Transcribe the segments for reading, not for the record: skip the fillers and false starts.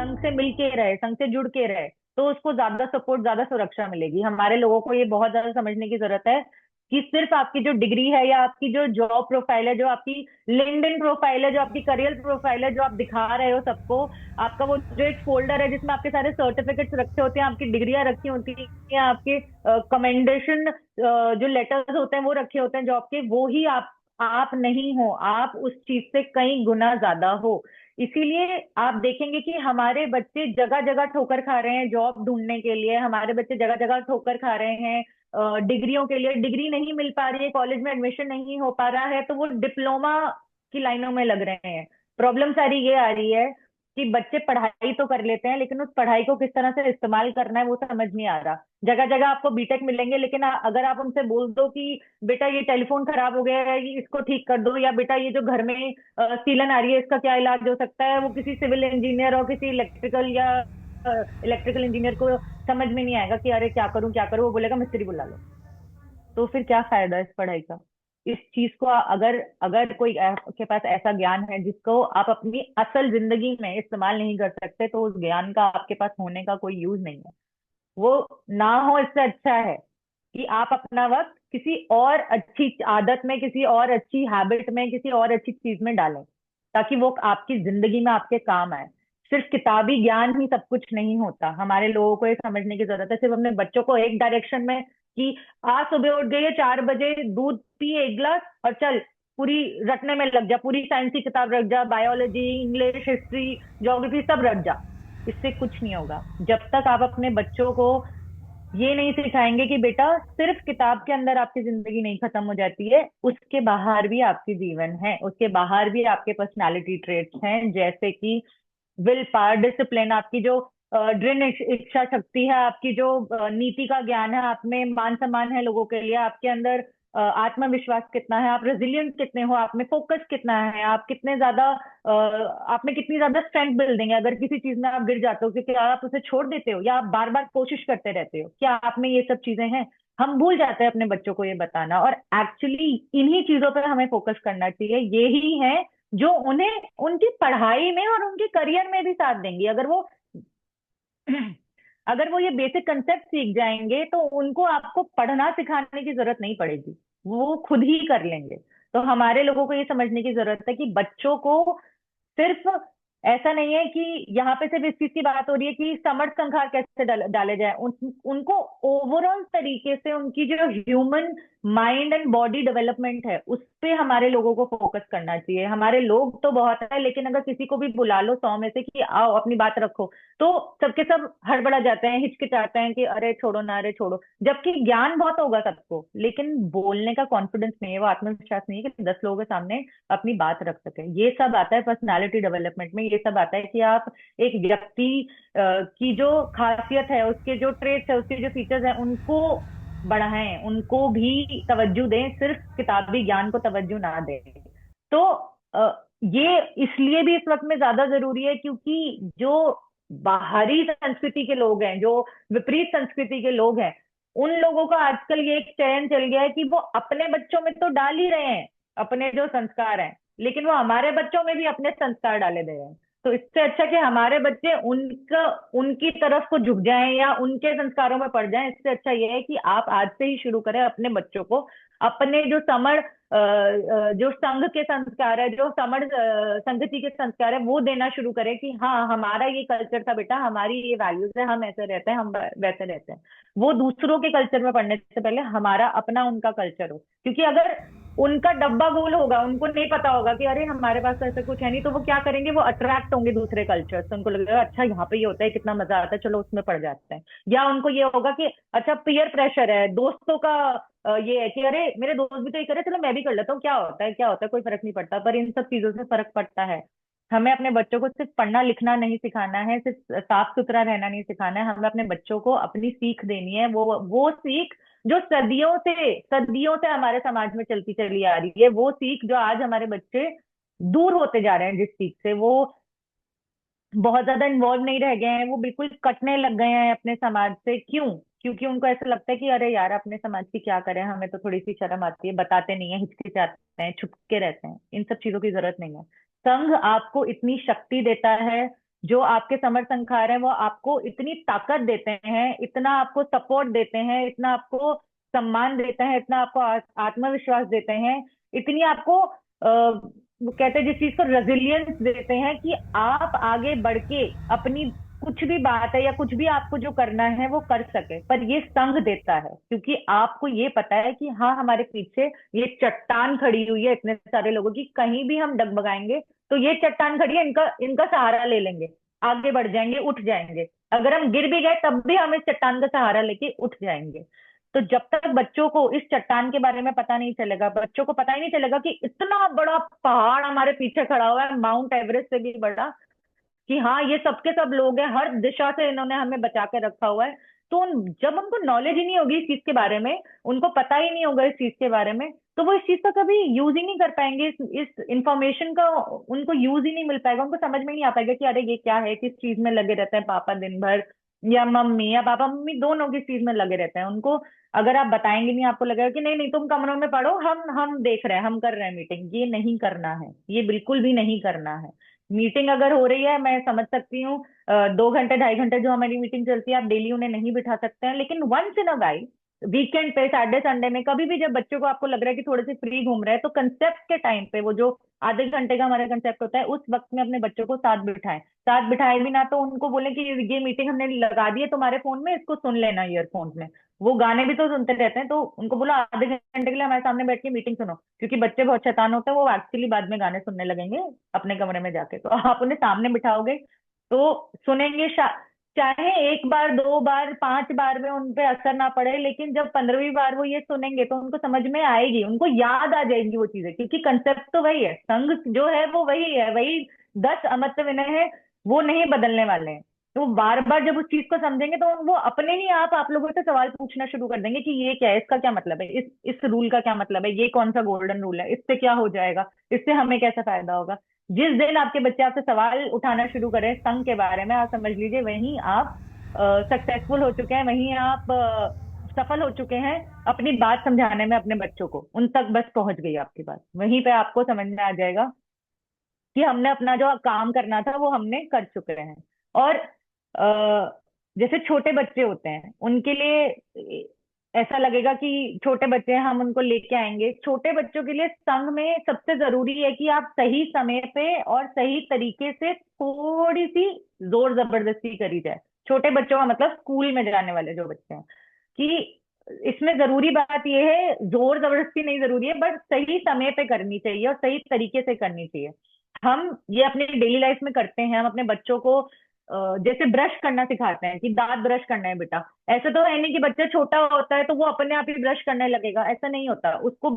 संघ से मिल के रहे, संघ से जुड़ के रहे, तो उसको ज्यादा सपोर्ट, ज्यादा सुरक्षा मिलेगी। हमारे लोगों को ये बहुत ज्यादा समझने की जरूरत है कि सिर्फ आपकी जो डिग्री है या आपकी जो जॉब प्रोफाइल है, जो आपकी लिंक्डइन प्रोफाइल है, जो आपकी करियर प्रोफाइल है, जो आप दिखा रहे हो सबको, आपका वो जो एक फोल्डर है जिसमें आपके सारे सर्टिफिकेट्स रखे होते हैं, आपकी डिग्रियां रखी होती हैं, आपके कमेंडेशन जो लेटर्स होते हैं वो रखे होते हैं जॉब के, वो ही आप नहीं हो, आप उस चीज से कई गुना ज्यादा हो। इसीलिए आप देखेंगे कि हमारे बच्चे जगह जगह ठोकर खा रहे हैं जॉब ढूंढने के लिए, हमारे बच्चे जगह जगह ठोकर खा रहे हैं डिग्रियों के लिए, डिग्री नहीं मिल पा रही है, कॉलेज में एडमिशन नहीं हो पा रहा है, तो वो डिप्लोमा की लाइनों में लग रहे हैं। प्रॉब्लम सारी ये आ रही है कि बच्चे पढ़ाई तो कर लेते हैं, लेकिन उस पढ़ाई को किस तरह से इस्तेमाल करना है वो समझ नहीं आ रहा। जगह जगह आपको बीटेक मिलेंगे, लेकिन अगर आप उनसे बोल दो कि बेटा ये टेलीफोन खराब हो गया है, ये इसको ठीक कर दो, या बेटा ये जो घर में सीलन आ रही है इसका क्या इलाज हो सकता है, वो किसी सिविल इंजीनियर और किसी इलेक्ट्रिकल इंजीनियर को समझ में नहीं आएगा कि अरे क्या करूं क्या करूं, वो बोलेगा मिस्त्री बुला लो। तो फिर क्या फायदा इस पढ़ाई का? इस चीज को अगर अगर कोई के पास ऐसा ज्ञान है जिसको आप अपनी असल जिंदगी में इस्तेमाल नहीं कर सकते, तो उस ज्ञान का आपके पास होने का कोई यूज नहीं है। वो ना हो, इससे अच्छा है कि आप अपना वक्त किसी और अच्छी आदत में, किसी और अच्छी हैबिट में, किसी और अच्छी चीज में डालें, ताकि वो आपकी जिंदगी में आपके काम आए। सिर्फ किताबी ज्ञान ही सब कुछ नहीं होता। हमारे लोगों को ये समझने की जरूरत है, सिर्फ अपने बच्चों को एक डायरेक्शन में कि आज सुबह उठ गई है 4 बजे, दूध पिए एक गिलास और चल पूरी रटने में लग जा, पूरी साइंस की किताब रख जा, बायोलॉजी, इंग्लिश, हिस्ट्री, ज्योग्राफी सब रख जा। इससे कुछ नहीं होगा जब तक आप अपने बच्चों को ये नहीं सिखाएंगे कि बेटा सिर्फ किताब के अंदर आपकी जिंदगी नहीं खत्म हो जाती है, उसके बाहर भी आपकी जीवन है, उसके बाहर भी आपके पर्सनालिटी ट्रेट्स हैं, जैसे कि विल पावर, डिसिप्लिन, आपकी जो दृढ़ इच्छा शक्ति है, आपकी जो नीति का ज्ञान है, आप में मान सम्मान है लोगों के लिए, आपके अंदर आत्मविश्वास कितना है, आप रेजिलियंट कितने हो, आप में फोकस कितना है, आप कितने ज्यादा आप में कितनी ज्यादा स्ट्रेंथ बिल्डिंग है। अगर किसी चीज में आप गिर जाते हो, क्योंकि आप उसे छोड़ देते हो या आप बार बार कोशिश करते रहते हो, क्या आप में ये सब चीजें हैं? हम भूल जाते हैं अपने बच्चों को ये बताना, और एक्चुअली इन्हीं चीजों पर हमें फोकस करना चाहिए। यही है जो उन्हें उनकी पढ़ाई में और उनके करियर में भी साथ देंगी। अगर वो ये बेसिक कंसेप्ट सीख जाएंगे तो उनको आपको पढ़ना सिखाने की जरूरत नहीं पड़ेगी, वो खुद ही कर लेंगे। तो हमारे लोगों को ये समझने की जरूरत है कि बच्चों को सिर्फ ऐसा नहीं है कि यहाँ पे सिर्फ इस चीज की बात हो रही है कि समर्थ संखार कैसे डाले जाए, उनको ओवरऑल तरीके से उनकी जो human mind and body development है उस पे हमारे लोगों को फोकस करना चाहिए। हमारे लोग तो बहुत है, लेकिन अगर किसी को भी बुला लो 100 में से कि आओ अपनी बात रखो, तो सबके सब हड़बड़ा जाते हैं, हिचकिचाते हैं कि अरे छोड़ो ना, अरे छोड़ो। जबकि ज्ञान बहुत होगा सबको, लेकिन बोलने का कॉन्फिडेंस नहीं है, वो आत्मविश्वास नहीं है कि 10 लोगों के सामने अपनी बात रख सके। ये सब आता है पर्सनालिटी डेवलपमेंट में, ये सब आता है कि आप एक व्यक्ति की जो खासियत है, उसके जो ट्रेट्स है, उसके जो फीचर्स हैं, उनको बढ़ाएं, उनको भी तवज्जो दें, सिर्फ किताबी ज्ञान को तवज्जो ना दें। तो ये इसलिए भी इस वक्त में ज्यादा जरूरी है क्योंकि जो बाहरी संस्कृति के लोग हैं, जो विपरीत संस्कृति के लोग हैं, उन लोगों का आजकल ये एक चयन चल गया है कि वो अपने बच्चों में तो डाल ही रहे हैं अपने जो संस्कार हैं, लेकिन वो हमारे बच्चों में भी अपने संस्कार डाले दे रहे हैं। तो इससे अच्छा कि हमारे बच्चे उनका उनकी तरफ को झुक जाएं या उनके संस्कारों में पड़ जाएं, इससे अच्छा यह है कि आप आज से ही शुरू करें अपने बच्चों को अपने जो जो संघ के संस्कार है, जो संगति के संस्कार है, वो देना शुरू करें कि हाँ हमारा ये कल्चर था बेटा, हमारी ये वैल्यूज है, हम ऐसे रहते हैं, हम वैसे रहते हैं। वो दूसरों के कल्चर में पढ़ने से पहले हमारा अपना उनका कल्चर हो, क्योंकि अगर उनका डब्बा गोल होगा, उनको नहीं पता होगा कि अरे हमारे पास तो ऐसा कुछ है नहीं, तो वो क्या करेंगे, वो अट्रैक्ट होंगे दूसरे कल्चर से, उनको लगेगा अच्छा यहाँ पे ये होता है, कितना मजा आता है, चलो उसमें पड़ जाते हैं। या उनको ये होगा कि अच्छा पीयर प्रेशर है, दोस्तों का ये है कि अरे मेरे दोस्त भी तो ये करे, चलो मैं भी कर लेता हूँ, क्या होता है क्या होता है, कोई फर्क नहीं पड़ता। पर इन सब चीजों से फर्क पड़ता है। हमें अपने बच्चों को सिर्फ पढ़ना लिखना नहीं सिखाना है, सिर्फ साफ सुथरा रहना नहीं सिखाना है, हमें अपने बच्चों को अपनी सीख देनी है, वो सीख जो सदियों से हमारे समाज में चलती चली आ रही है, वो सीख जो आज हमारे बच्चे दूर होते जा रहे हैं जिस सीख से, वो बहुत ज्यादा इन्वॉल्व नहीं रह गए हैं, वो बिल्कुल कटने लग गए हैं अपने समाज से। क्यों? क्योंकि उनको ऐसा लगता है कि अरे यार अपने समाज की क्या करें, हमें तो थोड़ी सी शर्म आती है, बताते नहीं है, हिचकिचाते हैं, छुप के रहते हैं। इन सब चीजों की जरूरत नहीं है। संघ आपको इतनी शक्ति देता है जो आपके समर संखार हैं वो आपको इतनी ताकत देते हैं, इतना आपको सपोर्ट देते हैं, इतना आपको सम्मान देते हैं, इतना आपको आत्मविश्वास देते हैं, इतनी आपको वो कहते हैं जिस चीज को रेजिलियंस देते हैं कि आप आगे बढ़ के अपनी कुछ भी बात है या कुछ भी आपको जो करना है वो कर सके। पर ये संघ देता है, क्योंकि आपको ये पता है कि हाँ हमारे पीछे ये चट्टान खड़ी हुई है इतने सारे लोगों की, कहीं भी हम डगमगाएंगे तो ये चट्टान खड़ी है, इनका इनका सहारा ले लेंगे, आगे बढ़ जाएंगे, उठ जाएंगे। अगर हम गिर भी गए तब भी हम इस चट्टान का सहारा लेके उठ जाएंगे। तो जब तक बच्चों को इस चट्टान के बारे में पता नहीं चलेगा, बच्चों को पता ही नहीं चलेगा कि इतना बड़ा पहाड़ हमारे पीछे खड़ा हुआ है, माउंट एवरेस्ट से भी बड़ा, कि हाँ ये सबके सब लोग हैं, हर दिशा से इन्होंने हमें बचा के रखा हुआ है। तो जब उनको नॉलेज ही नहीं होगी इस चीज के बारे में, उनको पता ही नहीं होगा इस चीज के बारे में, तो वो इस चीज का कभी यूज ही नहीं कर पाएंगे, इस इंफॉर्मेशन का उनको यूज ही नहीं मिल पाएगा, उनको समझ में नहीं आ पाएगा कि अरे ये क्या है, किस चीज में लगे रहते हैं पापा दिन भर, या पापा मम्मी दोनों किस चीज में लगे रहते हैं। उनको अगर आप बताएंगे नहीं, आपको लगेगा कि नहीं नहीं तुम कमरों में पढ़ो, हम देख रहे हैं, हम कर रहे हैं मीटिंग। ये नहीं करना है, ये बिल्कुल भी नहीं करना है। मीटिंग अगर हो रही है मैं समझ सकती हूँ, 2 घंटे 2.5 घंटे जो हमारी मीटिंग चलती है आप डेली उन्हें नहीं बिठा सकते हैं, लेकिन once in a while, weekend पे, सैटरडे संडे में, कभी भी जब बच्चों को आपको लग रहा है कि थोड़े से फ्री घूम रहे हैं, तो कंसेप्ट के टाइम पे, वो जो आधे घंटे का हमारा कंसेप्ट होता है, उस वक्त में अपने बच्चों को साथ बिठाएं। साथ बिठाए भी ना तो उनको बोले कि ये मीटिंग हमने लगा दी है तुम्हारे फोन में, इसको सुन लेना ईयरफोन्स में। वो गाने भी तो सुनते रहते हैं, तो उनको बोलो आधे घंटे के लिए हमारे सामने बैठ के मीटिंग सुनो, क्योंकि बच्चे बहुत शैतान होते हैं, वो एक्चुअली बाद में गाने सुनने लगेंगे अपने कमरे में जाके। तो आप उन्हें सामने बिठाओगे तो सुनेंगे, चाहे 1 बार 2 बार 5 बार में उन पे असर ना पड़े, लेकिन जब 15वीं बार वो ये सुनेंगे तो उनको समझ में आएगी, उनको याद आ जाएंगी वो चीजें, क्योंकि कंसेप्ट तो वही है, संघ जो है वो वही है, वही 10 अमृत विनय है, वो नहीं बदलने वाले हैं। तो बार बार जब उस चीज को समझेंगे तो वो अपने ही आप लोगों से सवाल पूछना शुरू कर देंगे कि ये क्या है, इसका क्या मतलब है, इस रूल का क्या मतलब है, ये कौन सा गोल्डन रूल है, इससे क्या हो जाएगा, इससे हमें कैसा फायदा होगा। जिस दिन आपके बच्चे आपसे सवाल उठाना शुरू करें संघ के बारे में, आप समझ लीजिए वहीं आप सक्सेसफुल हो चुके हैं, वहीं आप सफल हो चुके हैं अपनी बात समझाने में। अपने बच्चों को उन तक बस पहुंच गई आपकी बात, वहीं पे आपको समझ में आ जाएगा कि हमने अपना जो काम करना था वो हमने कर चुके हैं। और जैसे छोटे बच्चे होते हैं उनके लिए ऐसा लगेगा कि छोटे बच्चे हैं, हम उनको लेके आएंगे। छोटे बच्चों के लिए संघ में सबसे जरूरी है कि आप सही समय पे और सही तरीके से थोड़ी सी जोर जबरदस्ती करी जाए। छोटे बच्चों का मतलब स्कूल में जाने वाले जो बच्चे हैं, कि इसमें जरूरी बात यह है, जोर जबरदस्ती नहीं जरूरी है, बट सही समय पे करनी चाहिए और सही तरीके से करनी चाहिए। हम ये अपने डेली लाइफ में करते हैं, हम अपने बच्चों को जैसे ब्रश करना सिखाते हैं कि दांत ब्रश करना है बेटा। ऐसा तो है नहीं कि बच्चा छोटा होता है तो वो अपने आप ही ब्रश करने लगेगा, ऐसा नहीं होता, उसको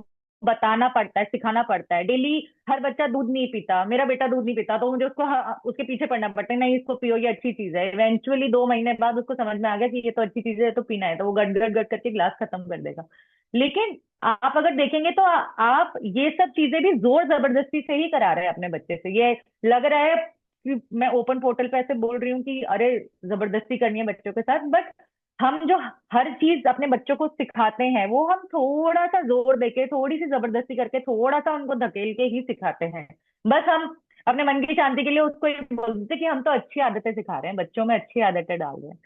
बताना पड़ता है, सिखाना पड़ता है डेली। हर बच्चा दूध नहीं पीता, मेरा बेटा दूध नहीं पीता, तो मुझे उसको उसके पीछे पड़ना पड़ता है, नहीं इसको पियो, ये अच्छी चीज है। इवेंचुअली 2 महीने बाद उसको समझ में आ गया कि ये तो अच्छी चीज है, तो पीना है, तो वो गट गट गट करके ग्लास खत्म कर देगा। लेकिन आप अगर देखेंगे तो आप ये सब चीजें भी जोर जबरदस्ती से ही करा रहे हैं अपने बच्चे से। ये लग रहा है कि मैं ओपन पोर्टल पे ऐसे बोल रही हूँ कि अरे जबरदस्ती करनी है बच्चों के साथ, बट हम जो हर चीज अपने बच्चों को सिखाते हैं वो हम थोड़ा सा जोर देके, थोड़ी सी जबरदस्ती करके, थोड़ा सा उनको धकेल के ही सिखाते हैं। बस हम अपने मन की शांति के लिए उसको ये बोलते कि हम तो अच्छी आदतें सिखा रहे हैं, बच्चों में अच्छी आदतें डाल रहे हैं।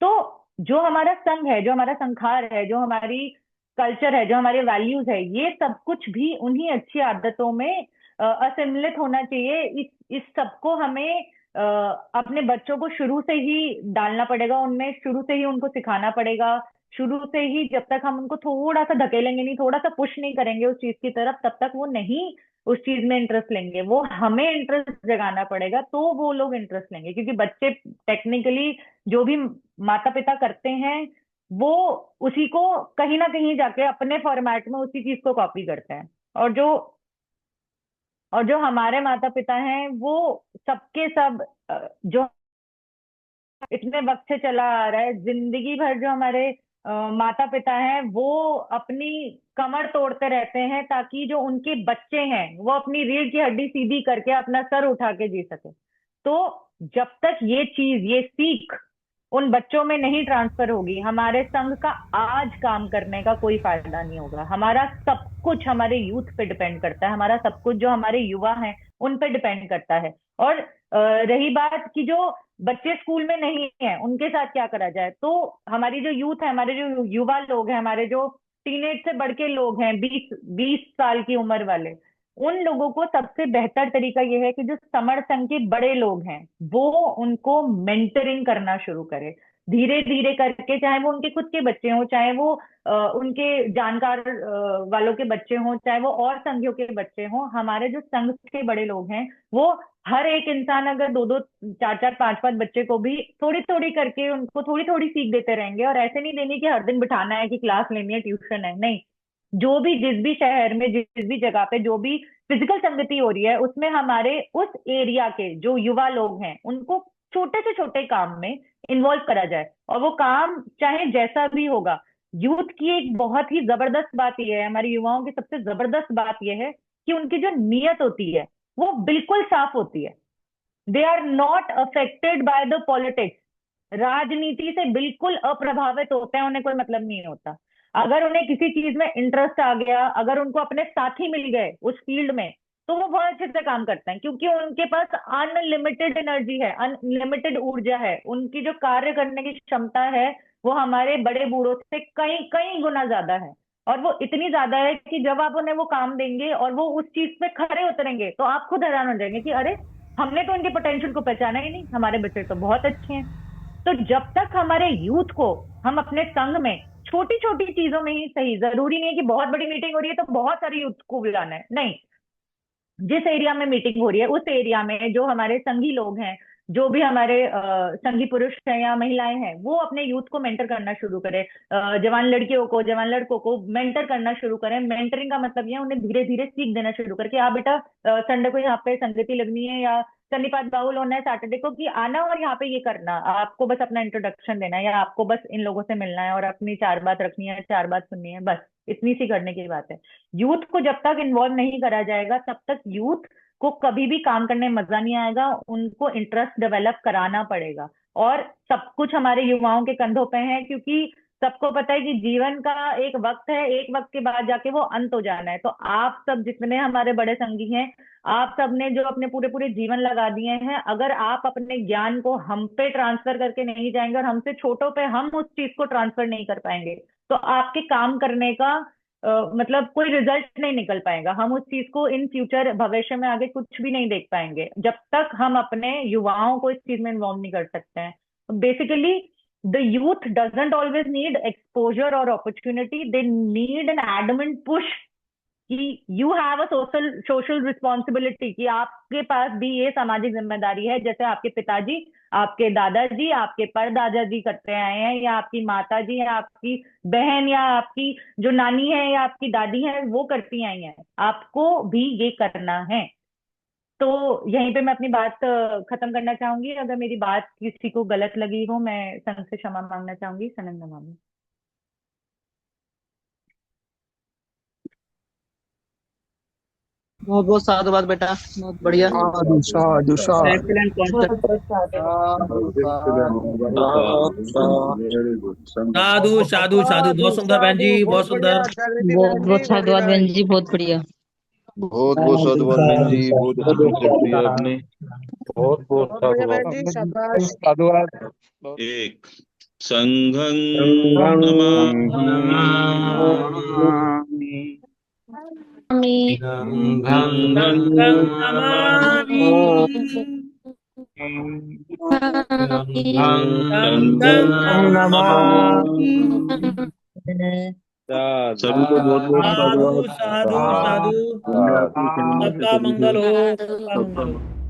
तो जो हमारा संघ है, जो हमारा संखार है, जो हमारी कल्चर है, जो हमारे वैल्यूज है, ये सब कुछ भी उन्हीं अच्छी आदतों में असम्मिलित होना चाहिए। इस सबको हमें अपने बच्चों को शुरू से ही डालना पड़ेगा, उनमें शुरू से ही उनको सिखाना पड़ेगा। शुरू से ही जब तक हम उनको थोड़ा सा धकेलेंगे नहीं, थोड़ा सा पुश नहीं करेंगे उस चीज की तरफ, तब तक वो नहीं उस चीज में इंटरेस्ट लेंगे। वो हमें इंटरेस्ट जगाना पड़ेगा तो वो लोग इंटरेस्ट लेंगे, क्योंकि बच्चे टेक्निकली जो भी माता पिता करते हैं वो उसी को कहीं ना कहीं जाके अपने फॉर्मेट में उसी चीज को कॉपी करते हैं। और जो हमारे माता पिता हैं वो सबके सब जो इतने वक्त से चला आ रहा है, जिंदगी भर जो हमारे माता पिता हैं वो अपनी कमर तोड़ते रहते हैं ताकि जो उनके बच्चे हैं वो अपनी रीढ़ की हड्डी सीधी करके अपना सर उठा के जी सके। तो जब तक ये चीज, ये सीख उन बच्चों में नहीं ट्रांसफर होगी, हमारे संघ का आज काम करने का कोई फायदा नहीं होगा। हमारा सब कुछ हमारे यूथ पे डिपेंड करता है, हमारा सब कुछ जो हमारे युवा हैं उन पे डिपेंड करता है। और रही बात कि जो बच्चे स्कूल में नहीं है उनके साथ क्या करा जाए, तो हमारी जो यूथ है, हमारे जो युवा लोग हैं, हमारे जो टीनेज से बढ़ के लोग हैं, 20 20 साल की उम्र वाले, उन लोगों को सबसे बेहतर तरीका यह है कि जो समर संघ के बड़े लोग हैं वो उनको मेंटरिंग करना शुरू करें, धीरे धीरे करके, चाहे वो उनके खुद के बच्चे हों, चाहे वो उनके जानकार वालों के बच्चे हों, चाहे वो और संघियों के बच्चे हों। हमारे जो संघ के बड़े लोग हैं वो हर एक इंसान अगर दो दो चार चार पांच पांच बच्चे को भी थोड़ी थोड़ी करके उनको थोड़ी थोड़ी सीख देते रहेंगे, और ऐसे नहीं देनी कि हर दिन बिठाना है कि क्लास लेनी है, ट्यूशन है, नहीं। जो भी जिस भी शहर में जिस भी जगह पे जो भी फिजिकल संगति हो रही है उसमें हमारे उस एरिया के जो युवा लोग हैं उनको छोटे से छोटे काम में इन्वॉल्व करा जाए, और वो काम चाहे जैसा भी होगा। यूथ की एक बहुत ही जबरदस्त बात यह है, हमारे युवाओं की सबसे जबरदस्त बात यह है कि उनकी जो नीयत होती है वो बिल्कुल साफ होती है। They are not affected by the politics, राजनीति से बिल्कुल अप्रभावित होते हैं, उन्हें कोई मतलब नहीं होता। अगर उन्हें किसी चीज में इंटरेस्ट आ गया, अगर उनको अपने साथी मिल गए उस फील्ड में, तो वो बहुत अच्छे से काम करते हैं, क्योंकि उनके पास अनलिमिटेड एनर्जी है, अनलिमिटेड ऊर्जा है, उनकी जो कार्य करने की क्षमता है वो हमारे बड़े बूढ़ों से कई कई गुना ज्यादा है। और वो इतनी ज्यादा है कि जब आप उन्हें वो काम देंगे और वो उस चीज पे खरे उतरेंगे तो आप खुद हैरान हो जाएंगे कि अरे, हमने तो उनके पोटेंशियल को पहचाना ही नहीं, हमारे बच्चे तो बहुत अच्छे हैं। तो जब तक हमारे यूथ को हम अपने संघ में छोटी छोटी चीजों में ही सही, जरूरी नहीं है कि बहुत बड़ी मीटिंग हो रही है तो बहुत सारे यूथ को बुलाना है, नहीं। जिस एरिया में मीटिंग हो रही है उस एरिया में जो हमारे संघी लोग हैं, जो भी हमारे संघी पुरुष हैं या महिलाएं हैं, वो अपने यूथ को मेंटर करना शुरू करें, जवान लड़कियों को, जवान लड़कों को मेंटर करना शुरू करें। मेंटरिंग का मतलब ये है उन्हें धीरे धीरे सीख देना शुरू करके, हाँ बेटा, संडे को यहाँ पे संगति लगनी है या शनिपात बाहुल होना है सैटरडे को, कि आना और यहाँ पे ये करना, आपको बस अपना इंट्रोडक्शन देना है या आपको बस इन लोगों से मिलना है और अपनी चार बात रखनी है, चार बात सुननी है, बस इतनी सी करने की बात है। यूथ को जब तक इन्वॉल्व नहीं करा जाएगा तब तक यूथ को कभी भी काम करने में मजा नहीं आएगा, उनको इंटरेस्ट डेवलप कराना पड़ेगा। और सब कुछ हमारे युवाओं के कंधों पे है, क्योंकि सबको पता है कि जीवन का एक वक्त है, एक वक्त के बाद जाके वो अंत हो जाना है। तो आप सब जितने हमारे बड़े संगी हैं, आप सब ने जो अपने पूरे पूरे जीवन लगा दिए हैं, अगर आप अपने ज्ञान को हम पे ट्रांसफर करके नहीं जाएंगे और हमसे छोटों पे हम उस चीज को ट्रांसफर नहीं कर पाएंगे, तो आपके काम करने का मतलब कोई रिजल्ट नहीं निकल पाएगा। हम उस चीज को इन फ्यूचर भविष्य में आगे कुछ भी नहीं देख पाएंगे जब तक हम अपने युवाओं को इस चीज में इन्वॉल्व नहीं कर सकते हैं। Basically the youth doesn't always need exposure और opportunity, they need an adamant push कि you have a social social responsibility, कि आपके पास भी ये सामाजिक जिम्मेदारी है, जैसे आपके पिताजी, आपके दादाजी, आपके परदादा जी करते आए हैं, या आपकी माता जी या आपकी बहन या आपकी जो नानी है या आपकी दादी है वो करती आई हैं, आपको भी ये करना है। तो यहीं पे मैं अपनी बात खत्म करना चाहूंगी। अगर मेरी बात किसी को गलत लगी हो, मैं संघ से क्षमा मांगना चाहूंगी। सनम नमामि। बहुत बहुत साधुवाद बेटा, बहुत बढ़िया। साधु साधु साधु। Excellent concept. वेरी गुड साधु साधु साधु, बहुत साधु सुंदर बहन जी, साधु, बहुत बहुत बढ़िया सुंदर। आचार्य बहुत बहन बहुत जी, वेरी साधुवाद बहन नाइस। जी, बहुत बढ़िया। बहुत बहुत साधुवाद बहन जी, बहुत अच्छी कॉन्सेप्ट दिया आपने। बहुत बहुत बहुत बढ़िया बहन साधुवाद। जी, शाबाश। साधुवाद। एक संघं संघं नमामि, नमामि। गं संघं गं गं नमामि, संघं गं गं संघं गं नमामि। नमामि। सभी को बहुत बहुत साधु साधुवाद। साधु साधु, धन्यवाद। सबका मंगल हो, सबका मंगल हो।